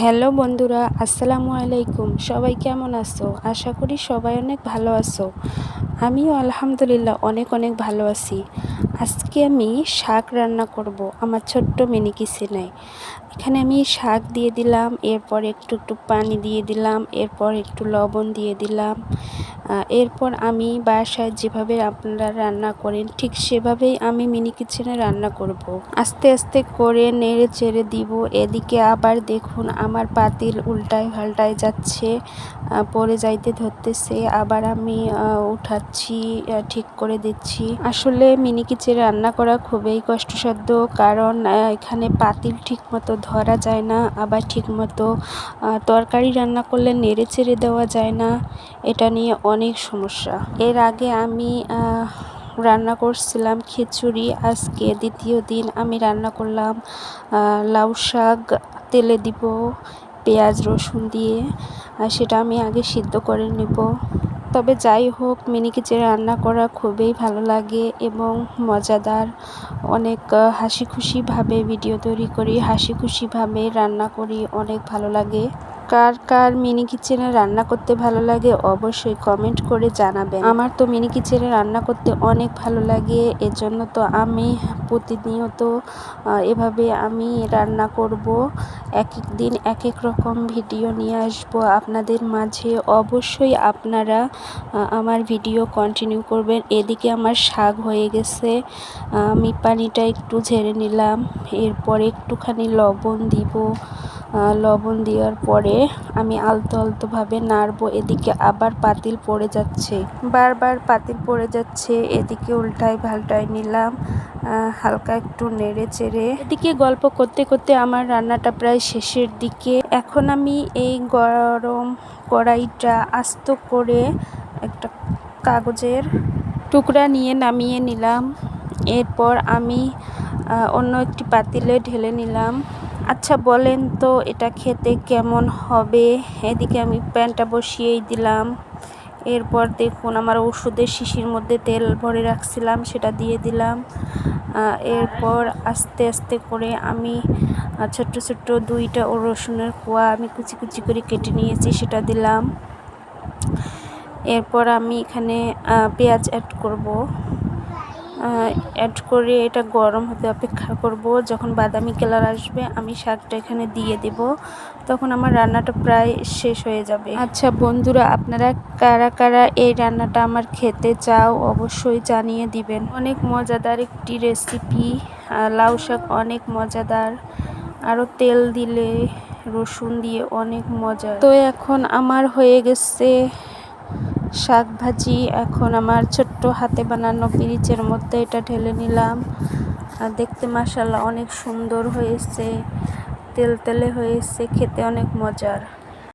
Hello বন্ধুরা, আসসালামু আলাইকুম। সবাই কেমন আছো? আশা করি সবাই অনেক ভালো আছো। আমিও আলহামদুলিল্লাহ অনেক অনেক ভালো আছি। আজকে আমি শাক রান্না করব আমার ছোট্ট মিনি কিচেনে। এখানে আমি শাক দিয়ে দিলাম, এরপর একটু একটু পানি দিয়ে দিলাম, এরপর একটু লবণ দিয়ে দিলাম। এরপর আমি বাসায় যেভাবে আপনারা রান্না করেন ঠিক সেভাবেই আমি মিনি কিচেনে রান্না করব। আস্তে আস্তে করে নেড়ে চেড়ে দিব। এদিকে আবার দেখুন আমার পাতিল উল্টায় পাল্টায় যাচ্ছে, পড়ে যাইতে ধরতেছে। আবার আমি উঠাচ্ছি, ঠিক করে দিচ্ছি। আসলে মিনি কিচেনে রান্না করা খুবই কষ্টসাধ্য, কারণ এখানে পাতিল ঠিক মতো ধরা যায় না, আবার ঠিক মতো তরকারি রান্না করলে নেড়ে চেড়ে দেওয়া যায় না। এটা নিয়ে অনেক সমস্যা। এর আগে আমি রান্না করছিলাম খিচুড়ি। আজকে দ্বিতীয় দিন আমি রান্না করলাম লাউ শাক। তেলে দিব পেঁয়াজ রসুন দিয়ে, সেটা আমি আগে সিদ্ধ করে নেব। তবে যাই হোক, মিনি কিচেনে রান্না করা খুবই ভালো লাগে এবং মজাদার। অনেক হাসি খুশিভাবে ভিডিও তৈরি করি, হাসি খুশিভাবে রান্না করি, অনেক ভালো লাগে। কার কার মিনি কিচেনে রান্না করতে ভালো লাগে অবশ্যই কমেন্ট করে জানাবেন। আমার তো মিনি কিচেনে রান্না করতে অনেক ভালো লাগে, এজন্য তো আমি প্রতিনিয়ত এভাবে আমি রান্না করব। এক এক দিন এক এক রকম ভিডিও নিয়ে আসব আপনাদের মাঝে। অবশ্যই আপনারা আমার ভিডিও কন্টিনিউ করবেন। এদিকে আমার শাক হয়ে গেছে, আমি পানিটা একটু ঝেড়ে নিলাম, এরপর একটুখানি লবণ দিব। লবণ দেওয়ার পরে আমি আলতো আলতোভাবে নাড়বো। এদিকে আবার পাতিল পড়ে যাচ্ছে, বারবার পাতিল পড়ে যাচ্ছে। এদিকে উল্টায় পাল্টায় নিলাম, হালকা একটু নেড়ে চেড়ে। এদিকে গল্প করতে করতে আমার রান্নাটা প্রায় শেষের দিকে। এখন আমি এই গরম কড়াইটা আস্ত করে একটা কাগজের টুকরা নিয়ে নামিয়ে নিলাম। এরপর আমি অন্য একটি পাতিলে ঢেলে নিলাম। আচ্ছা বলেন তো এটা খেতে কেমন হবে? এদিকে আমি প্যানটা বসিয়েই দিলাম। এরপর দেখুন আমার ওষুধের শিশির মধ্যে তেল ভরে রাখছিলাম, সেটা দিয়ে দিলাম। এরপর আস্তে আস্তে করে আমি ছোট্ট ছোট্ট দুইটা রসুনের কোয়া আমি কুচি কুচি করে কেটে নিয়েছি, সেটা দিলাম। এরপর আমি এখানে পেঁয়াজ অ্যাড করব। অ্যাড করে এটা গরম হতে অপেক্ষা করব। যখন বাদামি কালার আসবে আমি শাকটা এখানে দিয়ে দেব, তখন আমার রান্নাটা প্রায় শেষ হয়ে যাবে। আচ্ছা বন্ধুরা, আপনারা কারা কারা এই রান্নাটা আমার খেতে চাও অবশ্যই জানিয়ে দিবেন। অনেক মজাদার একটি রেসিপি, লাউ শাক অনেক মজাদার, আরও তেল দিলে রসুন দিয়ে অনেক মজা। তো এখন আমার হয়ে গেছে শাক ভাজি। এখন আমার ছোট্ট হাতে বানানো পিরিচের মধ্যে এটা ঢেলে নিলাম। আর দেখতে মাশাআল্লাহ অনেক সুন্দর হয়েছে, তেল তেলে হয়েছে, খেতে অনেক মজার।